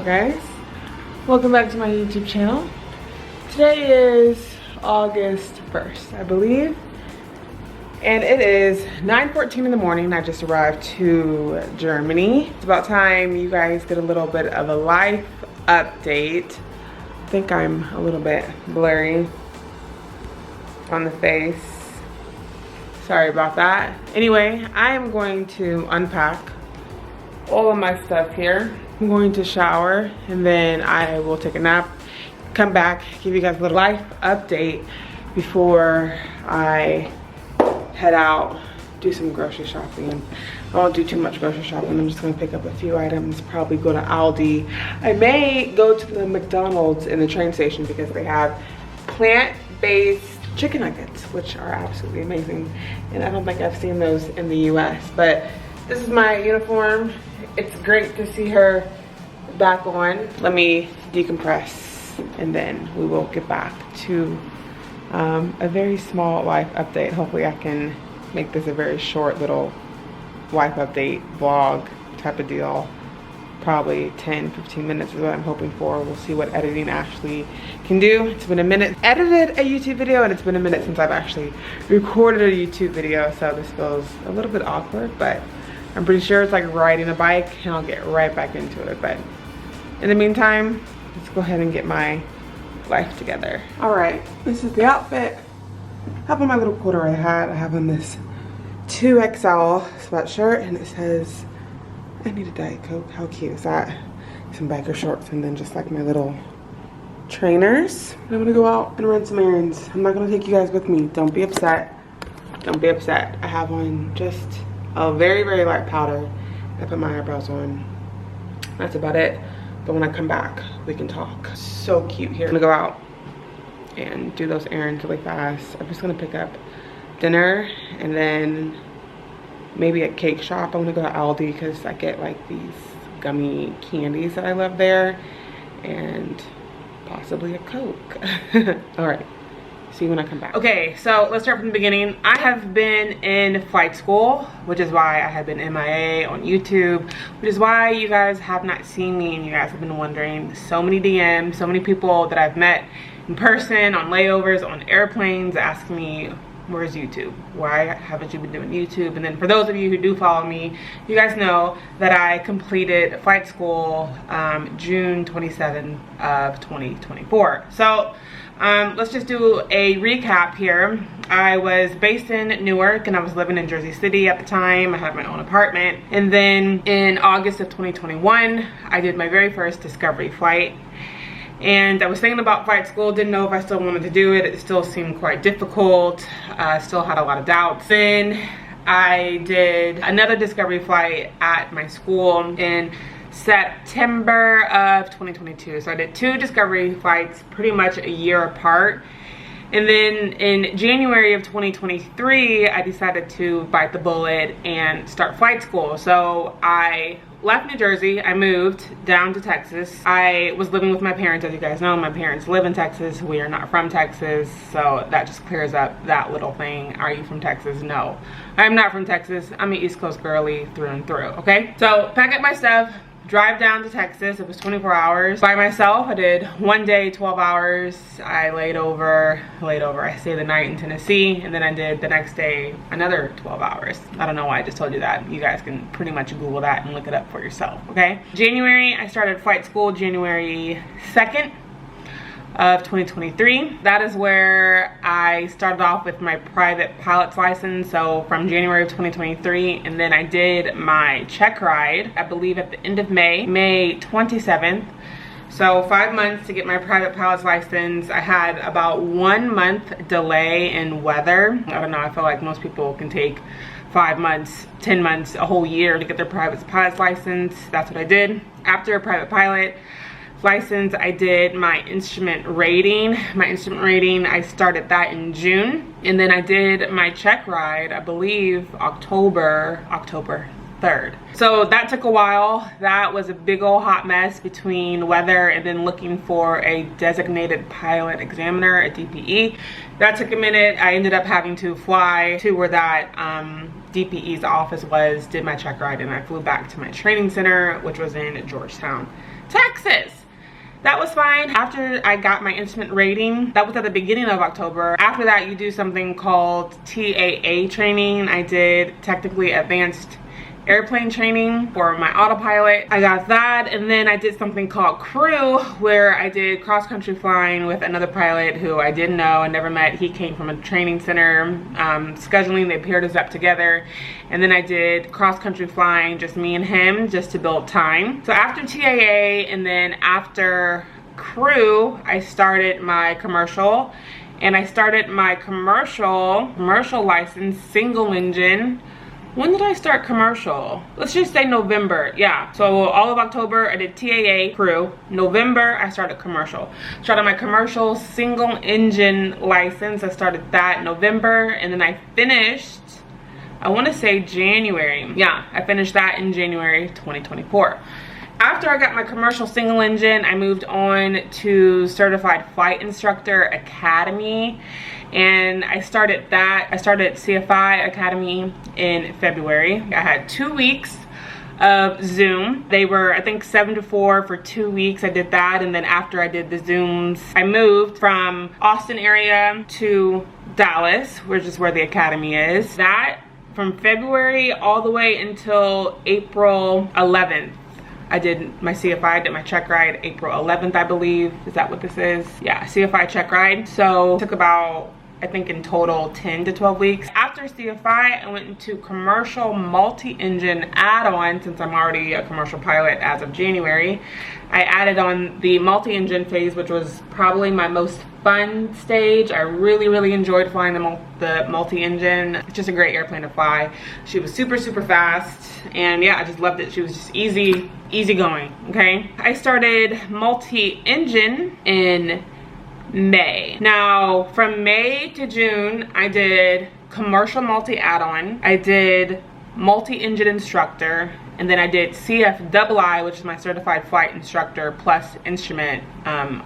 up, guys? Welcome back to my YouTube channel. Today is August 1st, I believe, and it is 9:14 in the morning. I just arrived to Germany. It's about time you guys get a little bit of a life update. I think I'm a little bit blurry on the face. Sorry about that. Anyway, I am going to unpack all of my stuff here. I'm going to shower and then I will take a nap, come back, give you guys a little life update before I head out, do some grocery shopping. I won't do too much grocery shopping. I'm just gonna pick up a few items, probably go to Aldi. I may go to the McDonald's in the train station because they have plant-based chicken nuggets, which are absolutely amazing. And I don't think I've seen those in the US, but this is my uniform. It's great to see her back on. Let me decompress and then we will get back to a very small life update. Hopefully I can make this a very short little life update vlog type of deal. Probably 10-15 minutes is what I'm hoping for. We'll see what editing Ashley can do. It's been a minute. Edited a YouTube video and it's been a minute since I've actually recorded a YouTube video, so this feels a little bit awkward, but I'm pretty sure it's like riding a bike and I'll get right back into it. But in the meantime, let's go ahead and get my life together. All right, this is the outfit. I have on my little corduroy hat. I have on this 2XL sweatshirt and it says, I need a Diet Coke. How cute is that? Some biker shorts and then just like my little trainers. I'm gonna go out and run some errands. I'm not gonna take you guys with me. Don't be upset. Don't be upset. I have on just a very, very light powder. I put my eyebrows on. That's about it. But when I come back, we can talk. So cute here. I'm gonna go out and do those errands really fast. I'm just gonna pick up dinner and then maybe a cake shop. I'm gonna go to Aldi because I get like these gummy candies that I love there, and possibly a Coke. All right. See you when I come back. Okay, so let's start from the beginning. I have been in flight school, which is why I have been MIA on YouTube, which is why you guys have not seen me and you guys have been wondering. So many DMs, so many people that I've met in person, on layovers, on airplanes, asking me, where's YouTube? Why haven't you been doing YouTube? And then for those of you who do follow me, you guys know that I completed flight school June 27th of 2024. So let's just do a recap here. I was based in Newark and I was living in Jersey City at the time. I had my own apartment. And then in August of 2021, I did my very first discovery flight. And I was thinking about flight school, didn't know if I still wanted to do it. It still seemed quite difficult. Still had a lot of doubts. Then I did another discovery flight at my school in September of 2022. So I did 2 discovery flights pretty much a year apart. And then in January of 2023, I decided to bite the bullet and start flight school. So I left New Jersey, I moved down to Texas. I was living with my parents, as you guys know. My parents live in Texas. We are not from Texas, so that just clears up that little thing. Are you from Texas? No, I'm not from Texas. I'm an East Coast girly through and through, okay? So pack up my stuff, drive down to Texas. It was 24 hours by myself. I did one day, 12 hours. I laid over. I stayed the night in Tennessee, and then I did the next day another 12 hours. I don't know why I just told you that. You guys can pretty much Google that and look it up for yourself, okay? January, I started flight school January 2nd of 2023. That is where I started off with my private pilot's license. So from January of 2023, and then I did my check ride, I believe at the end of May 27th. So 5 months to get my private pilot's license. I had about 1 month delay in weather. I don't know, I feel like most people can take 5 months, 10 months, a whole year to get their private pilot's license. That's what I did. After a private pilot license, I did my instrument rating. I started that in June, and then I did my check ride, I believe October 3rd. So that took a while. That was a big old hot mess between weather and then looking for a designated pilot examiner, a DPE. That took a minute. I ended up having to fly to where that DPE's office was, did my check ride, and I flew back to my training center, which was in Georgetown, Texas. That was fine. After I got my instrument rating, that was at the beginning of October. After that, you do something called TAA training. I did technically advanced airplane training for my autopilot. I got that, and then I did something called crew, where I did cross-country flying with another pilot who I didn't know and never met. He came from a training center. Scheduling, they paired us up together, and then I did cross-country flying, just me and him, just to build time. So after TAA and then after crew, I started my commercial, and I started my commercial license, single engine. When did I start commercial? Let's just say November. Yeah, so all of October I did TAA crew. November I started commercial. Started my commercial single engine license. I started that in November, and then I finished, I want to say January. Yeah, I finished that in January 2024. After I got my commercial single engine, I moved on to Certified Flight Instructor Academy, and I started that. I started CFI Academy in February. I had 2 weeks of Zoom. They were, I think, 7 to 4 for 2 weeks. I did that, and then after I did the Zooms, I moved from Austin area to Dallas, which is where the academy is. That from February all the way until April 11th. I did my CFI, I did my check ride April 11th, I believe. Is that what this is? Yeah, CFI check ride. So it took about, I think in total, 10 to 12 weeks. After CFI, I went into commercial multi-engine add-on, since I'm already a commercial pilot as of January. I added on the multi-engine phase, which was probably my most fun stage. I really enjoyed flying the multi-engine. It's just a great airplane to fly. She was super fast, and yeah, I just loved it. She was just easy going, okay? I started multi-engine in May. Now, from May to June, I did commercial multi add-on. I did multi-engine instructor, and then I did CFII, which is my certified flight instructor plus instrument,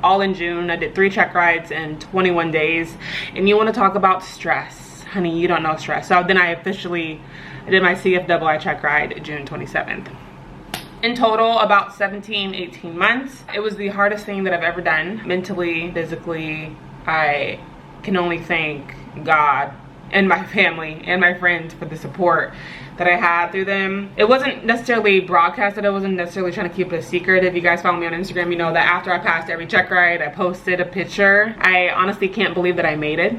all in June. I did 3 check rides in 21 days. And you want to talk about stress, honey, you don't know stress. So then I did my CFII check ride June 27th. In total, about 18 months. It was the hardest thing that I've ever done. Mentally, physically, I can only thank God and my family and my friends for the support that I had through them. It wasn't necessarily broadcasted. I wasn't necessarily trying to keep it a secret. If you guys follow me on Instagram, you know that after I passed every check ride, I posted a picture. I honestly can't believe that I made it.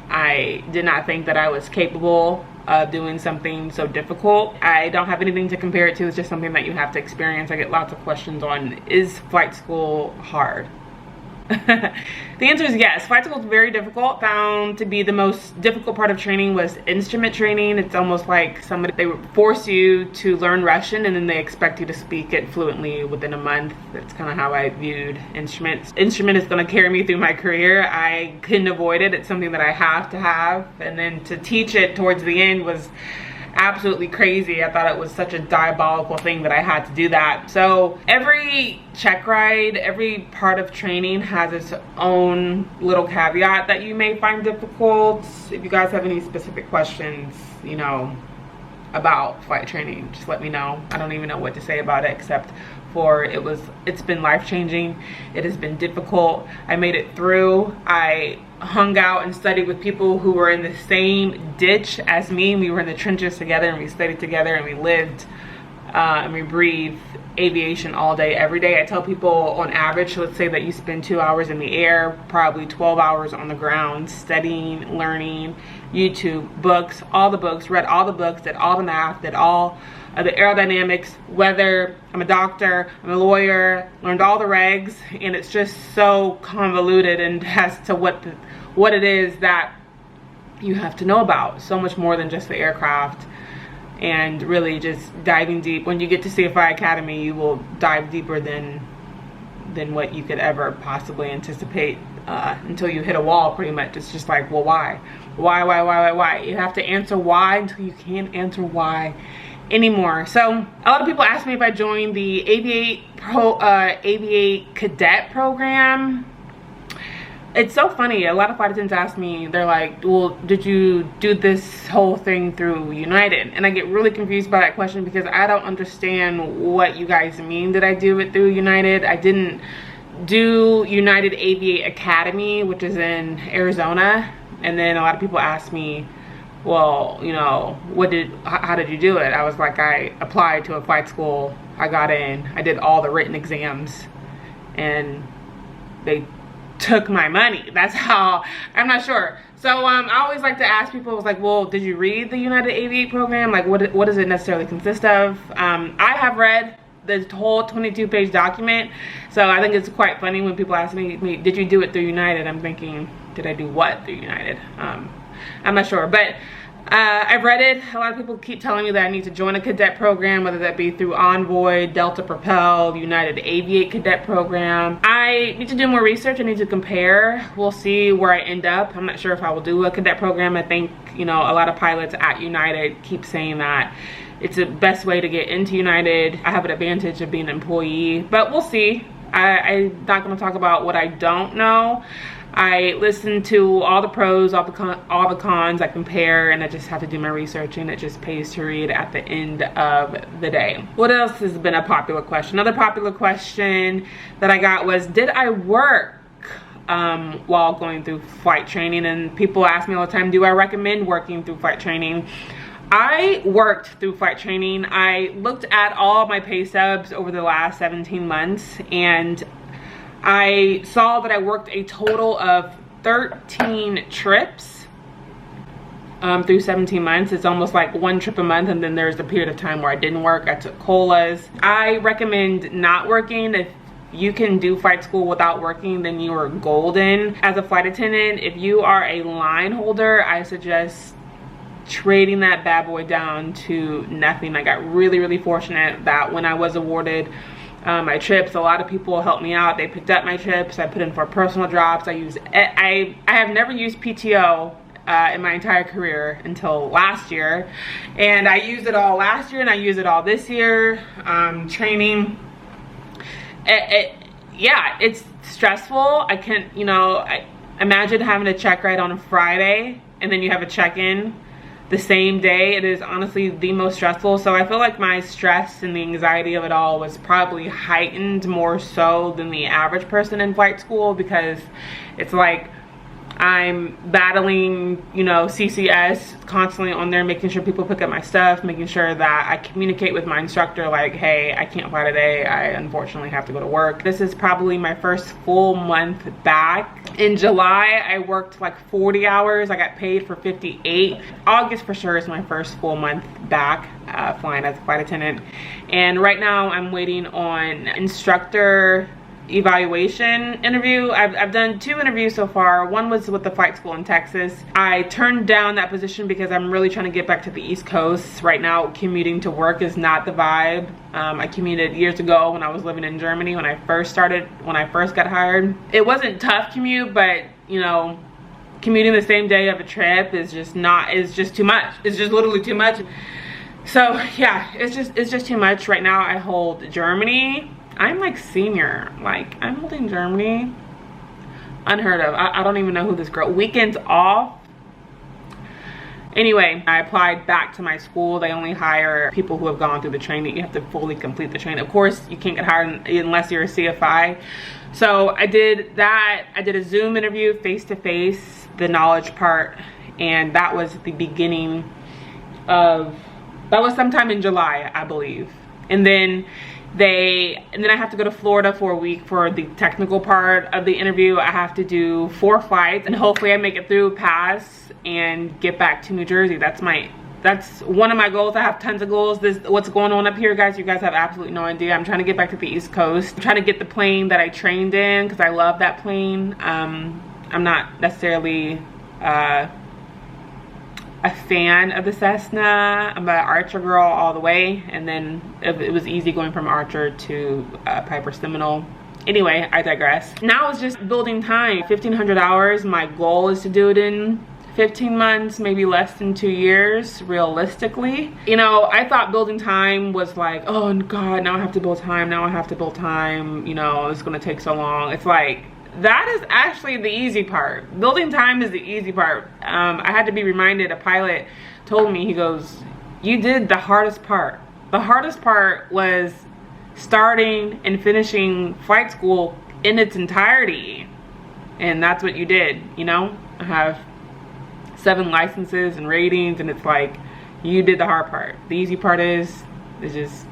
I did not think that I was capable of doing something so difficult. I don't have anything to compare it to. It's just something that you have to experience. I get lots of questions on, is flight school hard? The answer is yes. Flight school is very difficult. Found to be the most difficult part of training was instrument training. It's almost like they would force you to learn Russian, and then they expect you to speak it fluently within a month. That's kind of how I viewed instruments. Instrument is going to carry me through my career. I couldn't avoid it. It's something that I have to have. And then to teach it towards the end was absolutely crazy. I thought it was such a diabolical thing that I had to do that. So every check ride, every part of training has its own little caveat that you may find difficult. If you guys have any specific questions, you know, about flight training, just let me know. I don't even know what to say about it except for it's been life-changing. It has been difficult. I made it through. I hung out and studied with people who were in the same ditch as me. We were in the trenches together, and we studied together, and we lived and we breathed aviation all day, every day. I tell people on average, let's say that you spend 2 hours in the air, probably 12 hours on the ground, studying, learning, YouTube, books, all the books, read all the books, did all the math, did all of the aerodynamics, weather. I'm a doctor, I'm a lawyer, learned all the regs, and it's just so convoluted and as to what it is that you have to know about. So much more than just the aircraft, and really just diving deep. When you get to CFI Academy, you will dive deeper than what you could ever possibly anticipate until you hit a wall, pretty much. It's just like, well, why? Why? You have to answer why until you can't answer why anymore. So a lot of people ask me if I joined the Aviate Cadet program. it's so funny. A lot of flight attendants ask me, they're like, well, did you do this whole thing through United? And I get really confused by that question because I don't understand what you guys mean that I do it through United. I didn't do United Aviate Academy, which is in Arizona. And then a lot of people ask me, well, you know, how did you do it? I was like, I applied to a flight school, I got in, I did all the written exams, and they took my money. That's how. I'm not sure. So I always like to ask people, I was like, well, did you read the United Aviate program? Like, what does it necessarily consist of? I have read the whole 22-page document, so I think it's quite funny when people ask me, did you do it through United? I'm thinking, did I do what through United? I'm not sure, but I've read it. A lot of people keep telling me that I need to join a cadet program, whether that be through Envoy, Delta Propel, United Aviate Cadet Program. I need to do more research. I need to compare. We'll see where I end up. I'm not sure if I will do a cadet program. I think, you know, a lot of pilots at United keep saying that it's the best way to get into United. I have an advantage of being an employee, but we'll see. I'm not going to talk about what I don't know. I listen to all the pros, all the cons, I compare, and I just have to do my research, and it just pays to read at the end of the day. What else has been a popular question? Another popular question that I got was, did I work while going through flight training? And people ask me all the time, do I recommend working through flight training? I worked through flight training. I looked at all my pay stubs over the last 17 months, and I saw that I worked a total of 13 trips through 17 months. It's almost like one trip a month, and then there's a period of time where I didn't work. I took COLAs. I recommend not working. If you can do flight school without working, then you are golden. As a flight attendant, if you are a line holder, I suggest trading that bad boy down to nothing. I got really fortunate that when I was awarded my trips, a lot of people helped me out. They picked up my trips. I put in for personal drops. I have never used PTO in my entire career until last year, and I used it all last year and I used it all this year. Training, yeah, it's stressful. I can't, you know, imagine having a check ride on a Friday and then you have a check-in the same day. It is honestly the most stressful. So I feel like my stress and the anxiety of it all was probably heightened more so than the average person in flight school, because it's like I'm battling, you know, CCS constantly on there, making sure people pick up my stuff, making sure that I communicate with my instructor like, hey, I can't fly today, I unfortunately have to go to work. This is probably my first full month back. In July, I worked like 40 hours. I got paid for 58. August for sure is my first full month back flying as a flight attendant. And right now I'm waiting on instructor evaluation interview. I've done 2 interviews so far. One was with the flight school in Texas. I turned down that position because I'm really trying to get back to the East Coast. Right now, commuting to work is not the vibe. I commuted years ago when I was living in Germany when I first got hired. It wasn't tough commute, but you know, commuting the same day of a trip is just too much. It's just literally too much. So yeah, it's just too much. Right now I hold Germany. I'm like senior, like I'm holding Germany. Unheard of. I don't even know who this girl. Weekends off. Anyway, I applied back to my school. They only hire people who have gone through the training. You have to fully complete the training. Of course, you can't get hired unless you're a CFI. So I did that. I did a Zoom interview, face-to-face, the knowledge part, and that was the beginning of, that was sometime in July, I believe. And then I have to go to Florida for a week for the technical part of the interview. I have to do 4 flights, and hopefully I make it through, pass, and get back to New Jersey. That's one of my goals. I have tons of goals. What's going on up here, guys, you guys have absolutely no idea. I'm trying to get back to the East Coast. I'm trying to get the plane that I trained in because I love that plane. I'm not necessarily a fan of the Cessna. I'm an Archer girl all the way, and then it was easy going from Archer to Piper Seminole. Anyway, I digress. Now it's just building time. 1,500 hours. My goal is to do it in 15 months, maybe less than 2 years, realistically. You know, I thought building time was like, oh God, now I have to build time, now I have to build time, you know, it's gonna take so long. It's like, that is actually the easy part. Building time is the easy part. I had to be reminded, a pilot told me, he goes, you did the hardest part. The hardest part was starting and finishing flight school in its entirety. And that's what you did, you know? I have 7 licenses and ratings, and it's like, you did the hard part. The easy part is just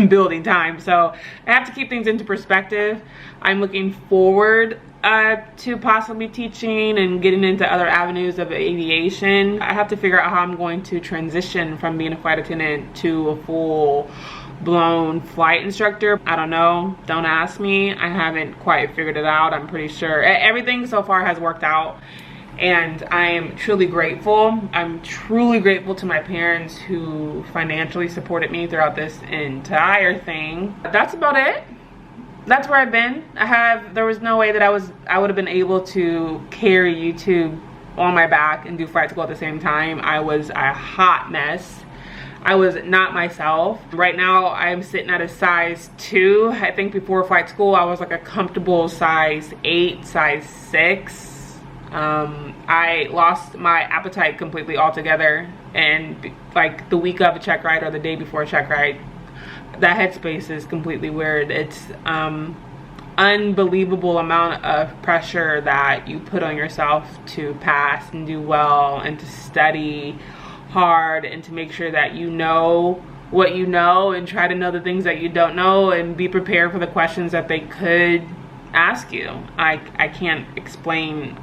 building time. So I have to keep things into perspective. I'm looking forward to possibly teaching and getting into other avenues of aviation. I have to figure out how I'm going to transition from being a flight attendant to a full-blown flight instructor. I don't know. Don't ask me. I haven't quite figured it out. I'm pretty sure everything so far has worked out, and I am truly grateful. I'm truly grateful to my parents who financially supported me throughout this entire thing. That's about it. That's where I've been. There was no way that I would have been able to carry YouTube on my back and do flight school at the same time. I was a hot mess. I was not myself. Right now, I'm sitting at a size 2. I think before flight school, I was like a comfortable size 8, size 6. I lost my appetite completely altogether, and like the week of a check ride or the day before a check ride, that headspace is completely weird. It's unbelievable amount of pressure that you put on yourself to pass and do well, and to study hard, and to make sure that you know what you know, and try to know the things that you don't know, and be prepared for the questions that they could ask you. I can't explain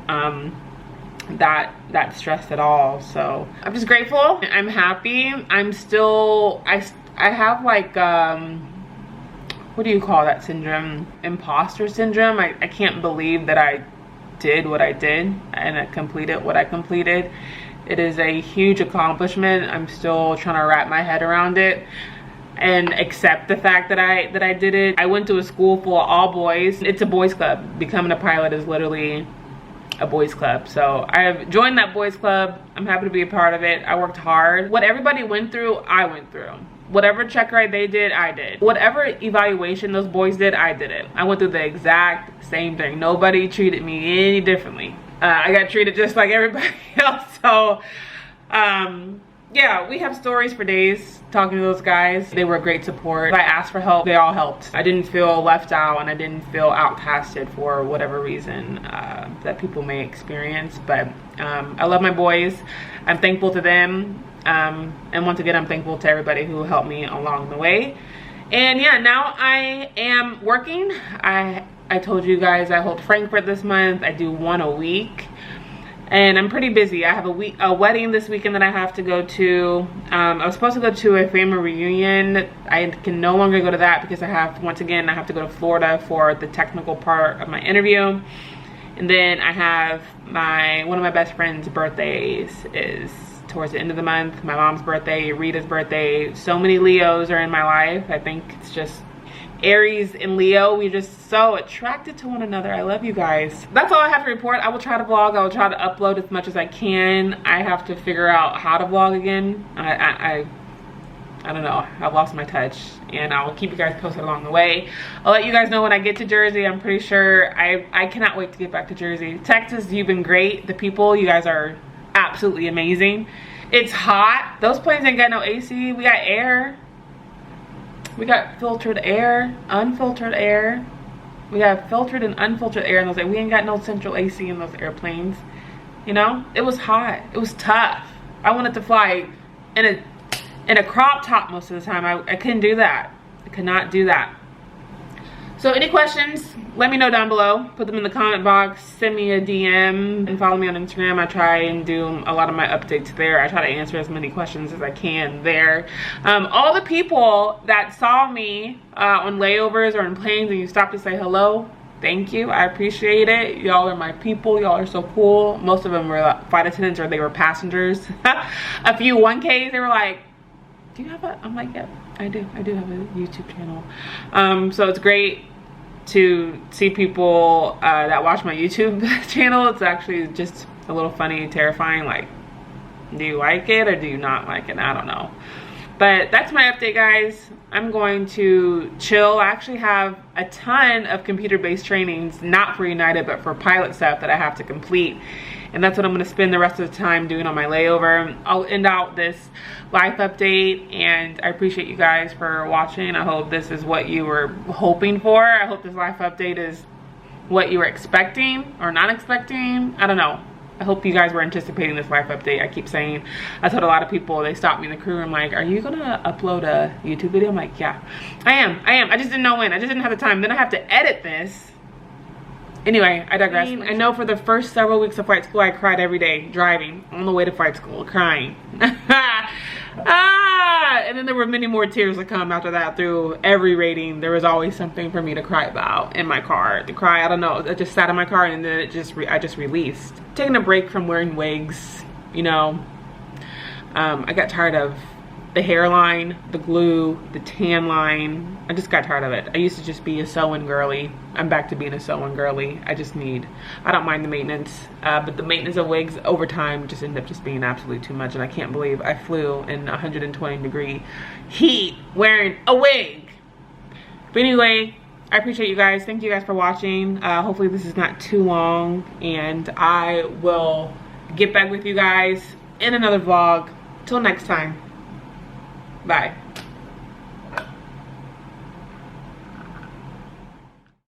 that stress at all. So I'm just grateful. I'm happy. I'm still, I have like what do you call that syndrome? Imposter syndrome. I can't believe that I did what I did and I completed what I completed. It is a huge accomplishment. I'm still trying to wrap my head around it and accept the fact that I did it. I went to a school full of all boys. It's a boys club. Becoming a pilot is literally a boys club. So I have joined that boys club. I'm happy to be a part of it. I worked hard. What everybody went through, I went through. Whatever check ride they did, I did. Whatever evaluation those boys did, I did it. I went through the exact same thing. Nobody treated me any differently. I got treated just like everybody else. So yeah, we have stories for days talking to those guys. They were a great support. If I asked for help, they all helped. I didn't feel left out, and I didn't feel outcasted for whatever reason that people may experience. But I love my boys. I'm thankful to them. And once again, I'm thankful to everybody who helped me along the way. And yeah, now I am working. I told you guys I hold Frankfurt this month. I do 1 a week. And I'm pretty busy. I have a wedding this weekend that I have to go to. I was supposed to go to a family reunion. I can no longer go to that because once again, I have to go to Florida for the technical part of my interview. And then I have one of my best friend's birthdays is towards the end of the month. My mom's birthday, Rita's birthday. So many Leos are in my life. I think it's just Aries and Leo, we're just so attracted to one another. I love you guys. That's all I have to report. I will try to vlog. I will try to upload as much as I can. I have to figure out how to vlog again. I don't know. I've lost my touch, and I'll keep you guys posted along the way. I'll let you guys know when I get to Jersey. I'm pretty sure I cannot wait to get back to Jersey. Texas, you've been great. The people, you guys are absolutely amazing. It's hot. Those planes ain't got no AC. We got air. We got filtered air, unfiltered air. We have filtered and unfiltered air in those. We ain't got no central AC in those airplanes. You know, it was hot. It was tough. I wanted to fly in a crop top most of the time. I couldn't do that. I could not do that. So any questions, let me know down below. Put them in the comment box. Send me a DM and follow me on Instagram. I try and do a lot of my updates there. I try to answer as many questions as I can there. All the people that saw me on layovers or in planes and you stopped to say hello, thank you. I appreciate it. Y'all are my people. Y'all are so cool. Most of them were flight attendants or they were passengers. A few 1Ks, they were like, do you have a, I'm like, yep, I do have a YouTube channel. So it's great to see people that watch my YouTube channel. It's actually just a little funny, terrifying, like, do you like it or do you not like it? I don't know. But that's my update, guys. I'm going to chill. I actually have a ton of computer-based trainings, not for United, but for pilot stuff that I have to complete. And that's what I'm gonna spend the rest of the time doing on my layover. I'll end out this life update, and I appreciate you guys for watching. I hope this is what you were hoping for. I hope this life update is what you were expecting or not expecting. I don't know. I hope you guys were anticipating this life update. I keep saying, I told a lot of people, they stopped me in the crew room like, are you gonna upload a YouTube video? I'm like, yeah, I am. I just didn't know when. I just didn't have the time. Then I have to edit this. Anyway, I digress. I know for the first several weeks of flight school, I cried every day, driving on the way to flight school, crying. And then there were many more tears that come after that. Through every rating, there was always something for me to cry about in my car. To cry, I don't know, I just sat in my car and then I just released. Taking a break from wearing wigs, you know. I got tired of the hairline, the glue, the tan line. I just got tired of it. I used to just be a sewing girly. I'm back to being a sewing girly. I don't mind the maintenance, but the maintenance of wigs over time just ended up just being absolutely too much, and I can't believe I flew in 120-degree heat wearing a wig. But anyway, I appreciate you guys. Thank you guys for watching. Hopefully this is not too long, and I will get back with you guys in another vlog. Till next time. Bye.